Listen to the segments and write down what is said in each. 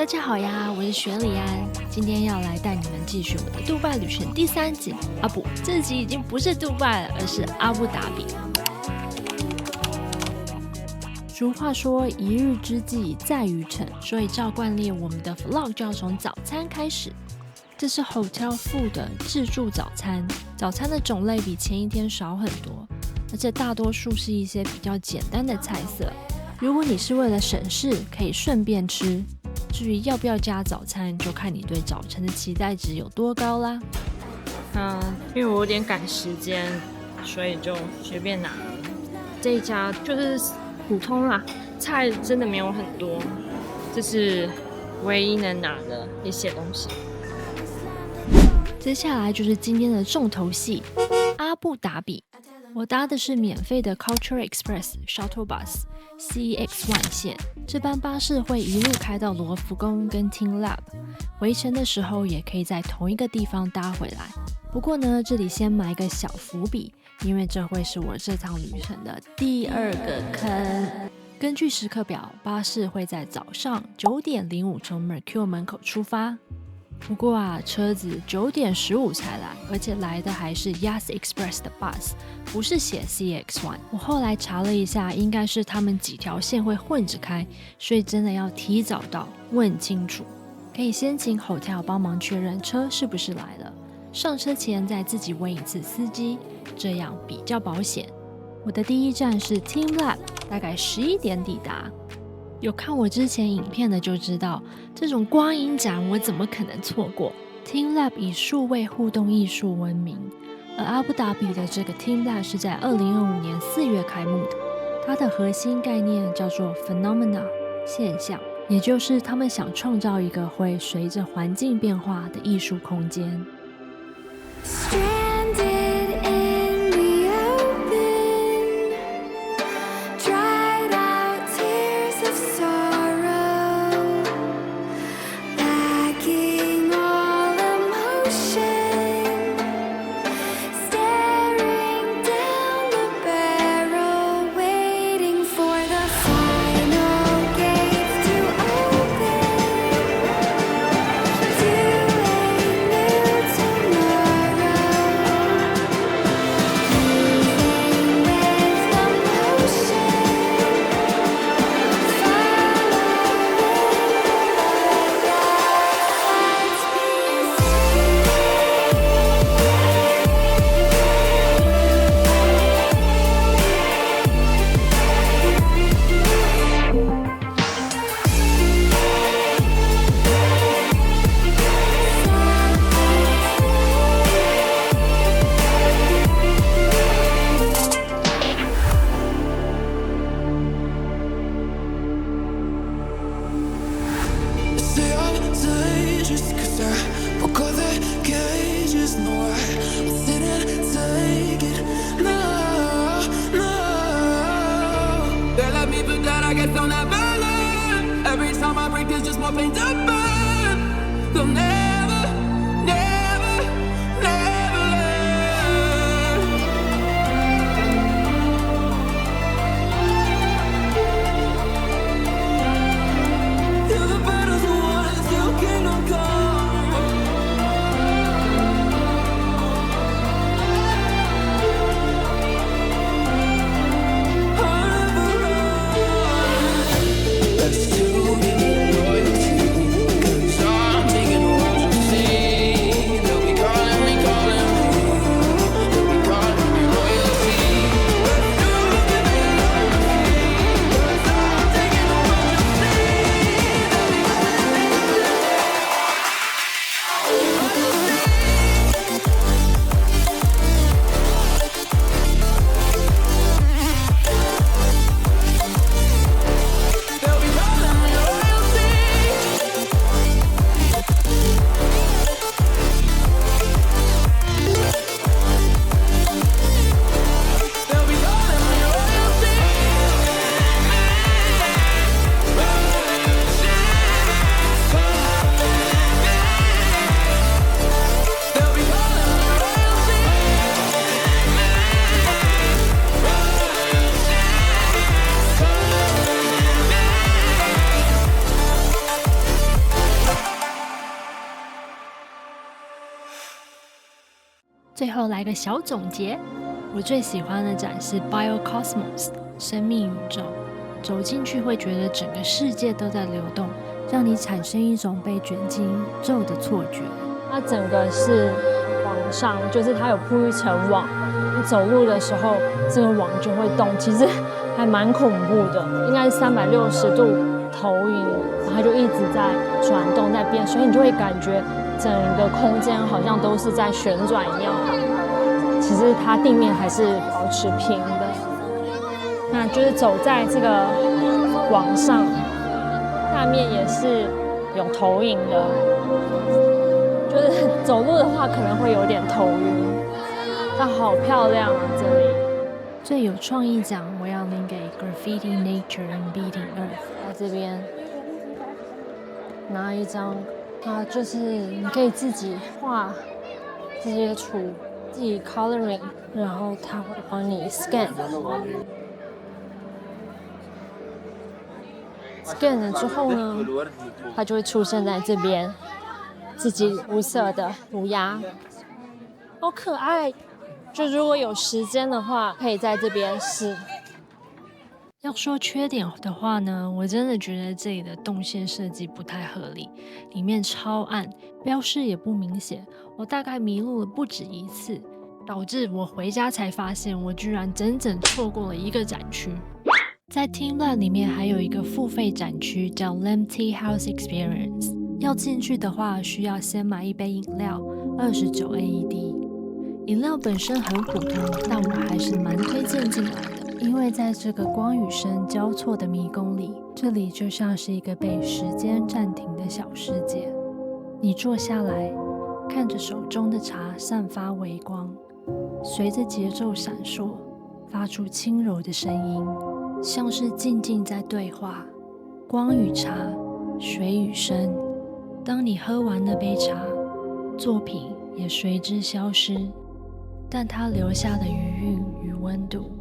家好呀，我是雪里安，今天要来带你们继续我的杜拜旅程第3集啊不，这集已经不是杜拜了，而是阿布达比。俗话说一日之计在于晨，所以照惯例我们的 vlog 就要从早餐开始。这是 Hotel 附的自助早餐，早餐的种类比前一天少很多，而且大多数是一些比较简单的菜色。如果你是为了省事，可以顺便吃。至于要不要加早餐，就看你对早晨的期待值有多高啦。因为我有点赶时间，所以就随便拿了。这一家就是普通啦，菜真的没有很多，这是唯一能拿的一些东西。接下来就是今天的重头戏——阿布达比。我搭的是免费的 Culture Express Shuttle Bus CX1 线，这班巴士会一路开到罗浮宫跟 Teen Lab， 回程的时候也可以在同一个地方搭回来。不过呢，这里先埋一个小伏笔，因为这会是我这趟旅程的第2个坑。根据时刻表，巴士会在早上9点05从 Mercure 门口出发。不过车子9点15才来，而且来的还是 Yas Express 的 bus， 不是写 CX1。我后来查了一下，应该是他们几条线会混着开，所以真的要提早到，问清楚。可以先请 Hotel 帮忙确认车是不是来了，上车前再自己问一次司机，这样比较保险。我的第一站是 Teen Lab， 大概11点抵达。有看我之前影片的就知道，这种光影展我怎么可能错过。 Teen Lab 以数位互动艺术闻名，而阿布达比的这个 Teen Lab 是在2025年4月开幕的。它的核心概念叫做 Phenomena 现象，也就是他们想创造一个会随着环境变化的艺术空间。Let's do it, loyalty, 'cause I'm taking 最后来个小总结，我最喜欢的展是 Biocosmos 生命宇宙，走进去会觉得整个世界都在流动，让你产生一种被卷进宇宙的错觉。它整个是往上，就是它有铺一层网，你走路的时候这个网就会动，其实还蛮恐怖的，应该是360度投影，然后它就一直在转动在变，所以你就会感觉整个空间好像都是在旋转一样。其实它地面还是保持平的，那就是走在这个网上，下面也是有投影的，就是走路的话可能会有点头晕。它好漂亮啊，这里。最有创意奖我要领给 Graffiti Nature and Beating Earth。在这边拿一张，就是你可以自己画这些图，自己 coloring， 然后它会帮你 scan 了之后呢，它就会出现在这边，自己无色的涂鸦，好可爱。就如果有时间的话，可以在这边试。要说缺点的话呢，我真的觉得这里的动线设计不太合理，里面超暗，标示也不明显，我大概迷路了不止一次，导致我回家才发现我居然整整错过了一个展区。在 TeamLab 里面还有一个付费展区叫 Lamb Tea House Experience， 要进去的话需要先买一杯饮料，29 AED。饮料本身很普通，但我还是蛮推荐进来的，因为在这个光与声交错的迷宫里，这里就像是一个被时间暂停的小世界。你坐下来，看着手中的茶散发微光，随着节奏闪烁，发出轻柔的声音，像是静静在对话。光与茶，水与声。当你喝完那杯茶，作品也随之消失。但它留下的余韵与温度，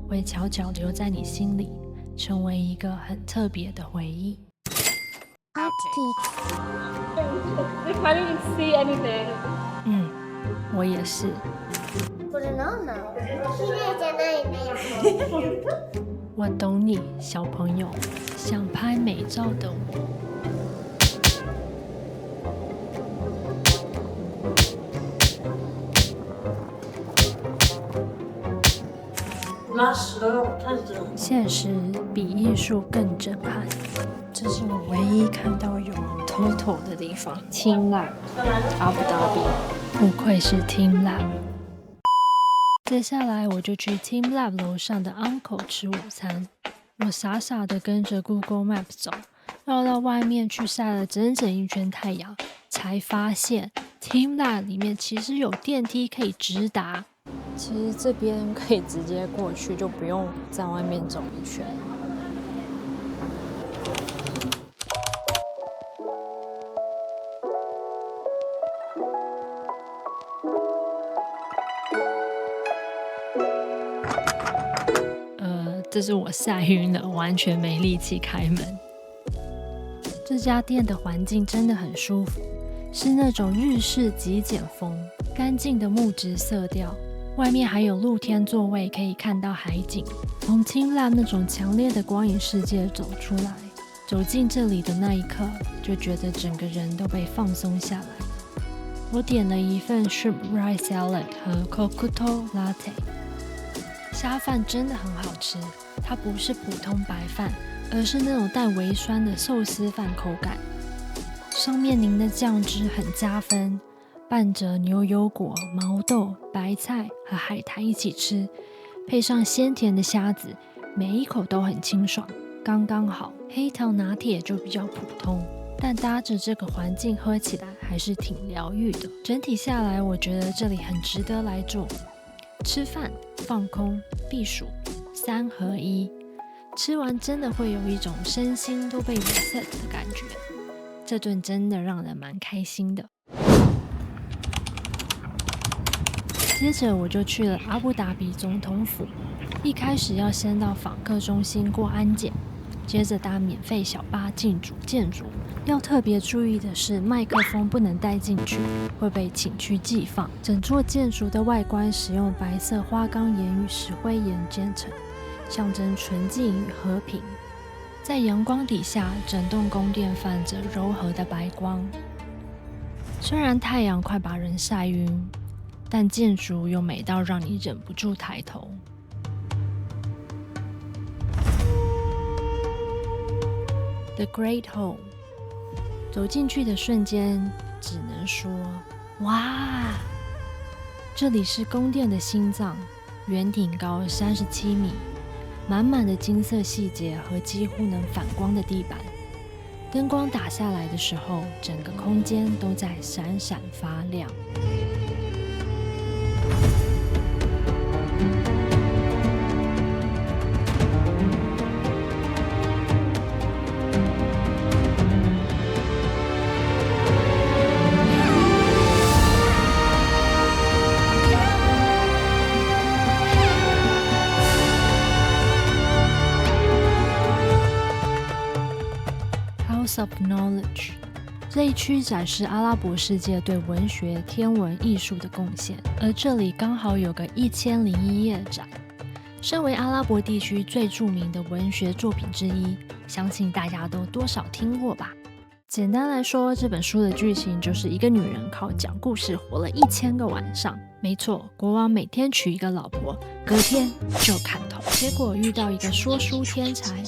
会悄悄留在你心里，成为一个很特别的回忆。我也是。我懂你，小朋友，想拍美照的我。现实比艺术更震撼，这是我唯一看到有 Toto 的地方。TeamLab 阿布达比，不愧是 TeamLab。接下来我就去 TeamLab 楼上的 Uncle 吃午餐。我傻傻的跟着 Google Map 走，绕到外面去晒了整整一圈太阳，才发现 TeamLab 里面其实有电梯可以直达。其实这边可以直接过去，就不用在外面走一圈。这是我晒晕了，完全没力气开门。这家店的环境真的很舒服，是那种日式极简风，干净的木质色调。外面还有露天座位，可以看到海景。从 TeamLab 那种强烈的光影世界走出来，走进这里的那一刻，就觉得整个人都被放松下来。我点了一份 Shrimp Rice Salad 和 Kokuto Latte。虾饭真的很好吃，它不是普通白饭，而是那种带微酸的寿司饭口感。上面淋的酱汁很加分，拌着牛油果、毛豆、白菜和海苔一起吃，配上鲜甜的虾子，每一口都很清爽，刚刚好。黑糖拿铁就比较普通，但搭着这个环境喝起来还是挺疗愈的。整体下来，我觉得这里很值得来住。吃饭、放空、避暑，3合1。吃完真的会有一种身心都被 reset 的感觉，这顿真的让人蛮开心的。接着我就去了阿布达比总统府，一开始要先到访客中心过安检，接着搭免费小巴进主建筑。要特别注意的是，麦克风不能带进去，会被请去寄放。整座建筑的外观使用白色花岗岩与石灰岩建成，象征纯净与和平。在阳光底下，整栋宫殿泛着柔和的白光。虽然太阳快把人晒晕，但建筑又美到让你忍不住抬头。The Great Hall， 走进去的瞬间，只能说哇！这里是宫殿的心脏，圆顶高37米，满满的金色细节和几乎能反光的地板。灯光打下来的时候，整个空间都在闪闪发亮。Of Knowledge 这一区展示阿拉伯世界对文学、天文、艺术的贡献，而这里刚好有个1001页展。身为阿拉伯地区最著名的文学作品之一，相信大家都多少听过吧。简单来说，这本书的剧情就是一个女人靠讲故事活了1000个晚上。没错，国王每天娶一个老婆，隔天就砍头。结果遇到一个说书天才，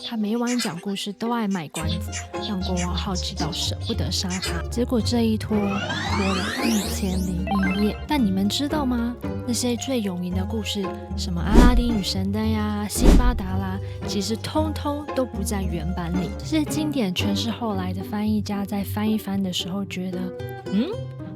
他每晚讲故事都爱卖关子，让国王好奇到舍不得杀他。结果这一拖了1001页。但你们知道吗？那些最有名的故事，什么阿拉丁与神灯呀、辛巴达啦，其实通通都不在原版里。这些经典全是后来的翻译家在翻一翻的时候觉得，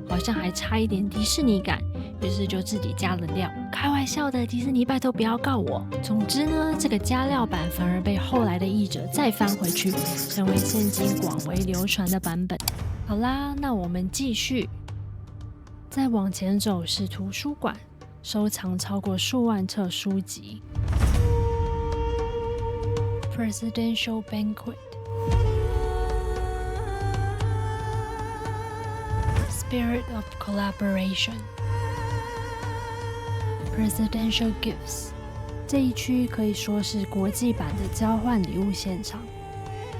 好像还差一点迪士尼感，于是就自己加了料。开玩笑的，迪士尼拜托不要告我。总之呢，这个加料版反而被后来的译者再翻回去，成为现今广为流传的版本。好啦，那我们继续。再往前走是图书馆，收藏超过数万册书籍。Presidential Banquet。Spirit of Collaboration Presidential Gifts 这一区可以说是国际版的交换礼物现场，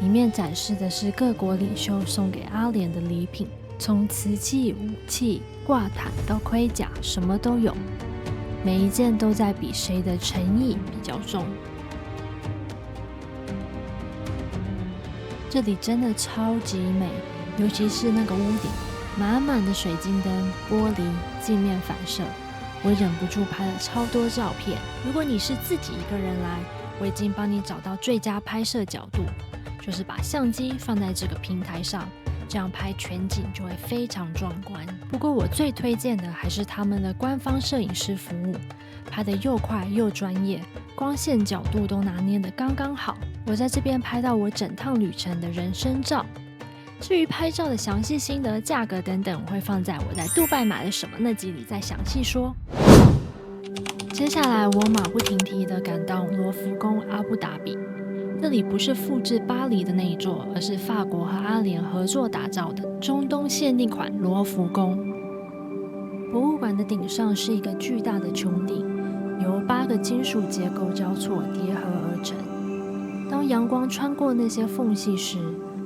里面展示的是各国领袖送给阿联的礼品，从瓷器、武器、挂毯到盔甲，什么都有，每一件都在比谁的诚意比较重。这里真的超级美，尤其是那个屋顶，满满的水晶灯、玻璃、镜面反射，我忍不住拍了超多照片。如果你是自己一个人来，我已经帮你找到最佳拍摄角度，就是把相机放在这个平台上，这样拍全景就会非常壮观。不过我最推荐的还是他们的官方摄影师服务，拍得又快又专业，光线角度都拿捏得刚刚好。我在这边拍到我整趟旅程的人生照。至于拍照的详细心得、价格等等，我会放在我在杜拜买了什么那集里再详细说。接下来我马不停蹄地赶到罗浮宫阿布达比，这里不是复制巴黎的那一座，而是法国和阿联合作打造的中东限定款罗浮宫。博物馆的顶上是一个巨大的穹顶，由8个金属结构交错叠合而成。当阳光穿过那些缝隙时，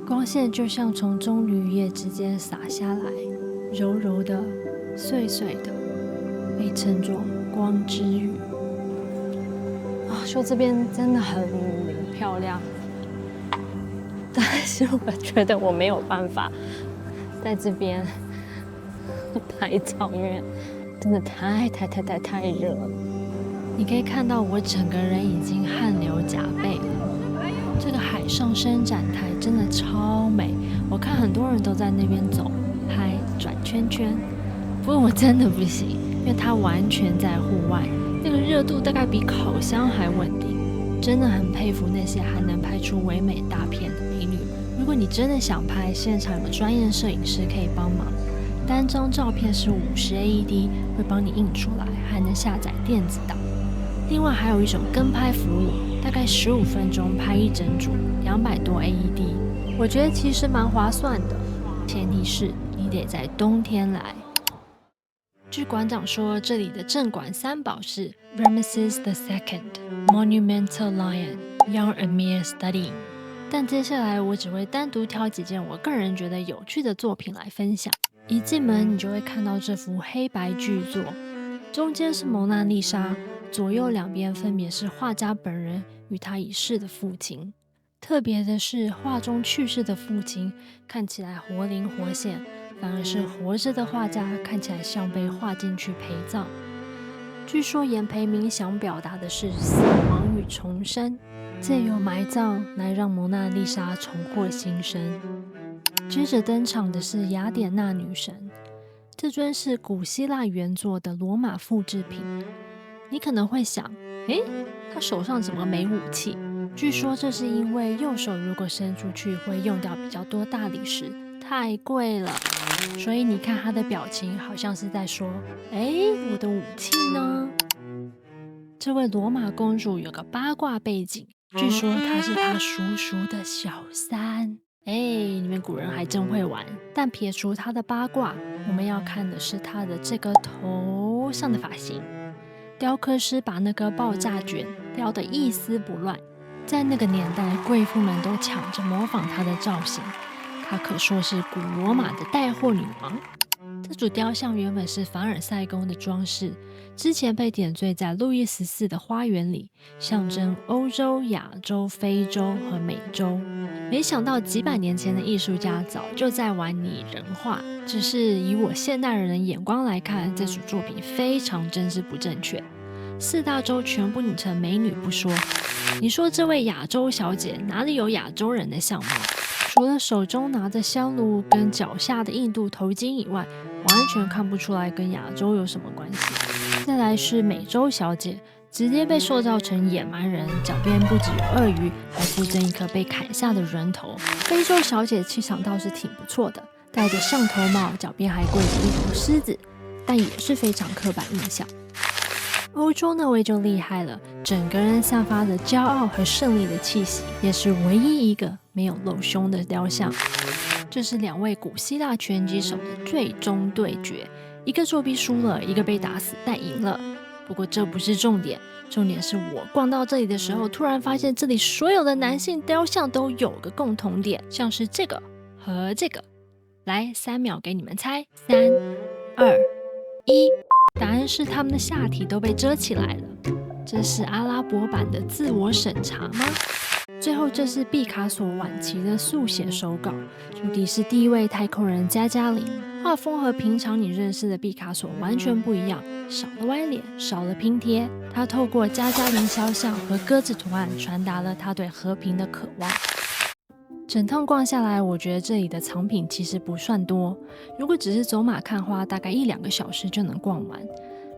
光线就像从棕榈叶之间洒下来，柔柔的、碎碎的，被称作光之雨。说这边真的很漂亮，但是我觉得我没有办法在这边拍照，因为真的太热了。你可以看到我整个人已经汗流浃背了。这个海上伸展台真的超美，我看很多人都在那边走、拍、转圈圈，不过我真的不行，因为它完全在户外，那个热度大概比烤箱还稳定。真的很佩服那些还能拍出唯美大片的美女们。如果你真的想拍，现场有专业摄影师可以帮忙，单张照片是50 AED， 会帮你印出来，还能下载电子档。另外还有一种跟拍服务，大大概15分钟拍一整组，200多 AED， 我觉得其实蛮划算的，前提是你得在冬天来。据馆长说，这里的镇馆三宝是 Ramesses II Monumental Lion Young Emir Studying， 但接下来我只会单独挑几件我个人觉得有趣的作品来分享。一进门你就会看到这幅黑白巨作，中间是蒙娜丽莎，左右两边分别是画家本人与他已逝的父亲。特别的是，画中去世的父亲看起来活灵活现，反而是活着的画家看起来像被画进去陪葬。据说严培明想表达的是死亡与重生，借由埋葬来让蒙娜丽莎重获新生。接着登场的是雅典娜女神，这尊是古希腊原作的罗马复制品。你可能会想，她手上怎么没武器？据说这是因为右手如果伸出去会用掉比较多大理石，太贵了。所以你看她的表情好像是在说，我的武器呢？这位罗马公主有个八卦背景，据说她是她叔叔的小三。你们古人还真会玩。但撇除她的八卦，我们要看的是她的这个头上的发型。雕刻师把那个爆炸卷雕得一丝不乱，在那个年代，贵妇们都抢着模仿她的造型。她可说是古罗马的带货女王。这组雕像原本是凡尔赛宫的装饰，之前被点缀在路易14的花园里，象征欧洲、亚洲、非洲和美洲。没想到几百年前的艺术家早就在玩拟人化，只是以我现代人的眼光来看，这组作品非常政治不正确。4大洲全部拟成美女不说，你说这位亚洲小姐哪里有亚洲人的相貌？除了手中拿着香炉跟脚下的印度头巾以外，完全看不出来跟亚洲有什么关系。再来是美洲小姐，直接被塑造成野蛮人，脚边不只有鳄鱼，还附赠一颗被砍下的人头。非洲小姐气场倒是挺不错的，戴着象头帽，脚边还跪着一头狮子，但也是非常刻板印象。欧洲那位就厉害了，整个人散发着骄傲和胜利的气息，也是唯一一个没有露胸的雕像。这是2位古希腊拳击手的最终对决，一个作弊输了，一个被打死但赢了。不过这不是重点，重点是我逛到这里的时候，突然发现这里所有的男性雕像都有个共同点，像是这个和这个。来，3秒给你们猜，3、2、1。答案是他们的下体都被遮起来了。这是阿拉伯版的自我审查吗？最后，这是毕卡索晚期的速写手稿，主题是第一位太空人加加林。画风和平常你认识的毕卡索完全不一样，少了歪脸，少了拼贴。他透过加加林肖像和鸽子图案，传达了他对和平的渴望。整趟逛下来，我觉得这里的藏品其实不算多，如果只是走马看花，大概1-2个小时就能逛完。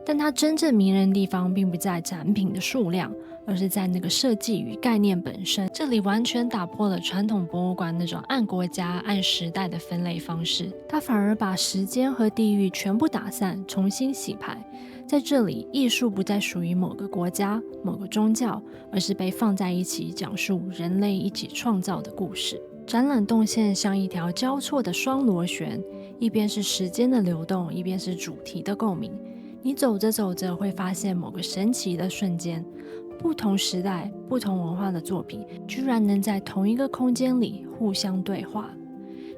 但它真正迷人的地方并不在展品的数量，而是在那个设计与概念本身。这里完全打破了传统博物馆那种按国家、按时代的分类方式，它反而把时间和地域全部打散，重新洗牌。在这里，艺术不再属于某个国家、某个宗教，而是被放在一起，讲述人类一起创造的故事。展览动线像一条交错的双螺旋，一边是时间的流动，一边是主题的共鸣。你走着走着会发现某个神奇的瞬间，不同时代、不同文化的作品居然能在同一个空间里互相对话。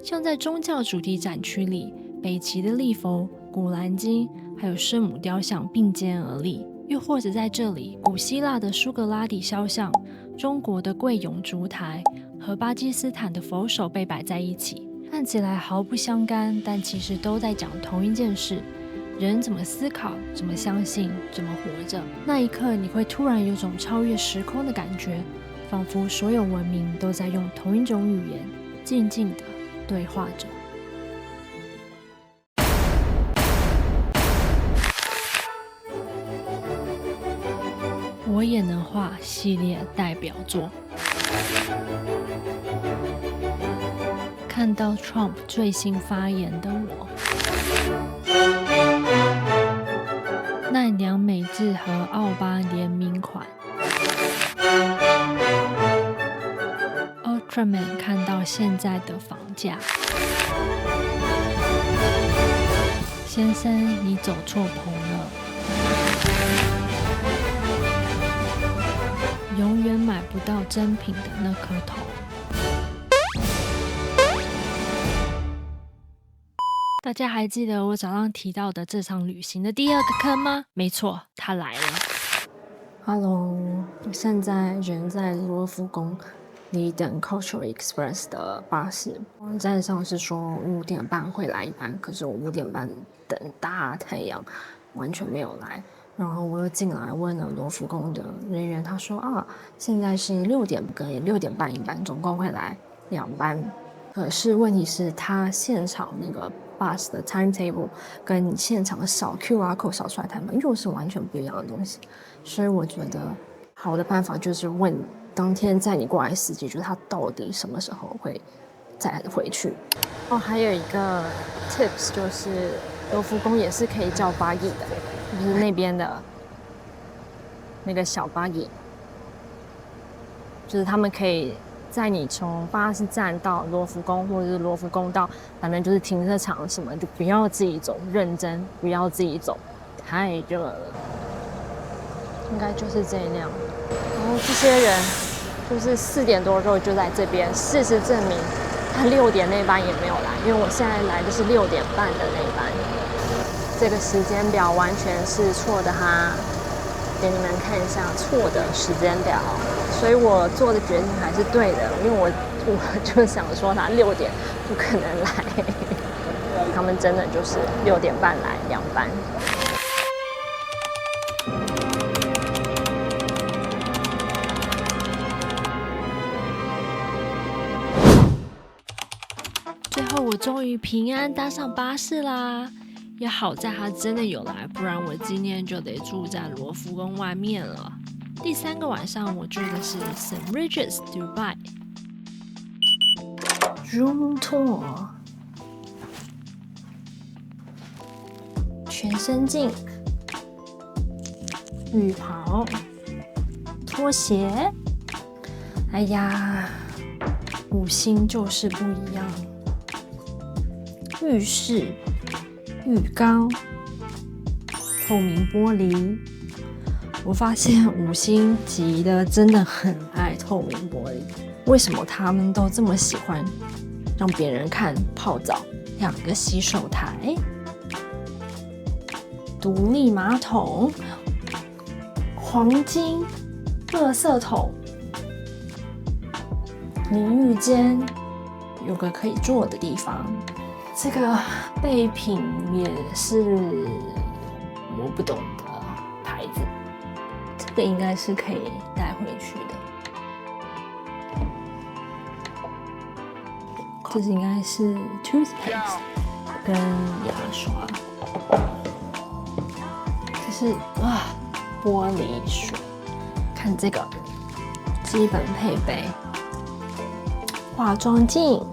像在宗教主题展区里，北齐的利佛、古兰经还有圣母雕像并肩而立，又或者在这里，古希腊的苏格拉底肖像、中国的贵永烛台和巴基斯坦的佛手被摆在一起，看起来毫不相干，但其实都在讲同一件事：人怎么思考，怎么相信，怎么活着。那一刻，你会突然有种超越时空的感觉，仿佛所有文明都在用同一种语言，静静地对话着。我也能画系列代表作。看到 Trump 最新发言的我，奈良美智和奥巴联名款。Ultraman 看到现在的房价。先生，你走错棚了，永远买不到真品的那颗头。大家还记得我早上提到的这场旅行的第二个坑吗？没错，它来了。Hello， 我现在人在罗浮宫，离等 Cultural Express 的巴士。网站上是说5点半会来一班，可是我5点半等大太阳，完全没有来。然后我又进来问了罗浮宫的人员，他说现在是6点跟6点半一班，总共会来2班。可是问题是，他现场那个 bus 的 timetable 跟你现场的扫 QR code 扫出来timetable又是完全不一样的东西，所以我觉得好的办法就是问当天载你过来司机，就是他到底什么时候会再回去。还有一个 tips 就是罗浮宫也是可以叫 buggy 的，就是那边的那个小 buggy， 就是他们可以在你从巴士站到罗浮宫，或者是罗浮宫到反正就是停车场什么，就不要自己走，认真不要自己走，太热了。应该就是这一辆。然后这些人就是4点多之后就在这边，事实证明他6点那班也没有来，因为我现在来的是6点半的那班，这个时间表完全是错的哈。给你们看一下错的时间表，所以我做的决定还是对的，因为我就想说他6点不可能来，他们真的就是6点半来2班。最后我终于平安搭上巴士啦！也好在他真的有来，不然我今天就得住在罗浮宫外面了。第3个晚上我住的是 St. Regis Dubai Room Tour， 全身镜、浴袍、拖鞋。哎呀，5星就是不一样。浴室、浴缸、透明玻璃。我发现5星级的真的很爱透明玻璃，为什么他们都这么喜欢让别人看泡澡？2个洗手台，独立马桶，黄金垃圾桶，淋浴间有个可以坐的地方。这个备品也是我不懂的牌子，这个应该是可以带回去的。这是应该是 toothpaste 跟牙刷。这是玻璃水。看这个基本配备，化妆镜。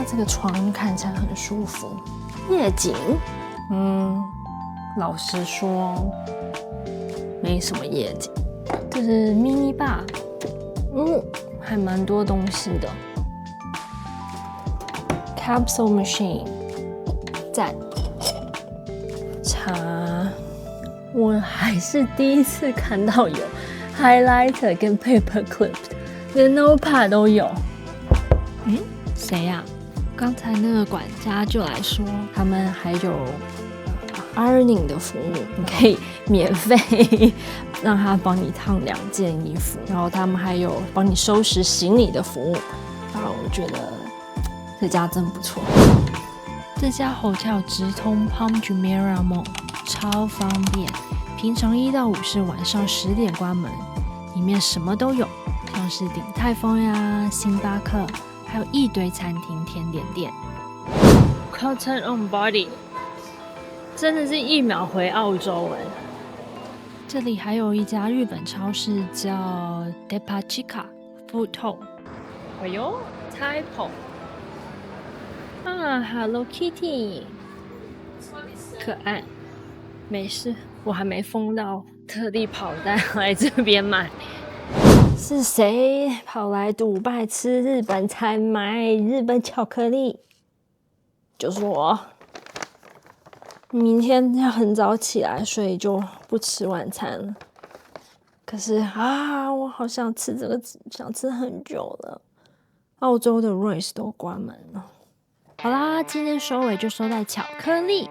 这个床看起来很舒服。夜景，老实说没什么夜景。这是 mini bar， 还蛮多东西的。Capsule machine， 赞。茶，我还是第一次看到有 highlighter 跟 paper clip， 连 notepad 都有。谁呀？刚才那个管家就来说，他们还有ironing 的服务，你可以免费让他帮你烫2件衣服，然后他们还有帮你收拾行李的服务。我觉得这家真不错。这家 hotel 直通 Palm Jumeirah Mall， 超方便。平常1到5是晚上10点关门，里面什么都有，像是鼎泰丰呀、星巴克。还有一堆餐厅、甜点店。Cotton on Body， 真的是1秒回澳洲哎！这里还有一家日本超市叫 Depachika Food Hall。哎呦 ，Typo ，Hello Kitty， 可爱。没事，我还没疯到特地跑单来这边买。是谁跑来迪拜吃日本餐，买日本巧克力？就是我。明天要很早起来，所以就不吃晚餐了。可是我好想吃这个，想吃很久了。澳洲的 Royce 都关门了。好啦，今天收尾就收在巧克力。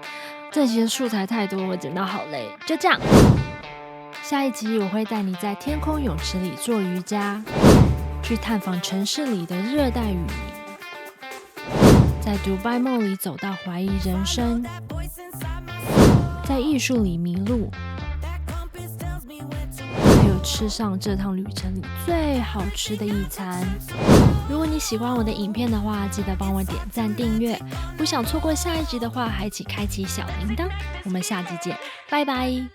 这集的素材太多，我剪到好累。就这样，下一集我会带你在天空泳池里做瑜伽，去探访城市里的热带雨林，在迪拜梦里走到怀疑人生，在艺术里迷路，还有吃上这趟旅程里最好吃的一餐。如果你喜欢我的影片的话，记得帮我点赞订阅。不想错过下一集的话，还请开启小铃铛。我们下集见，拜拜。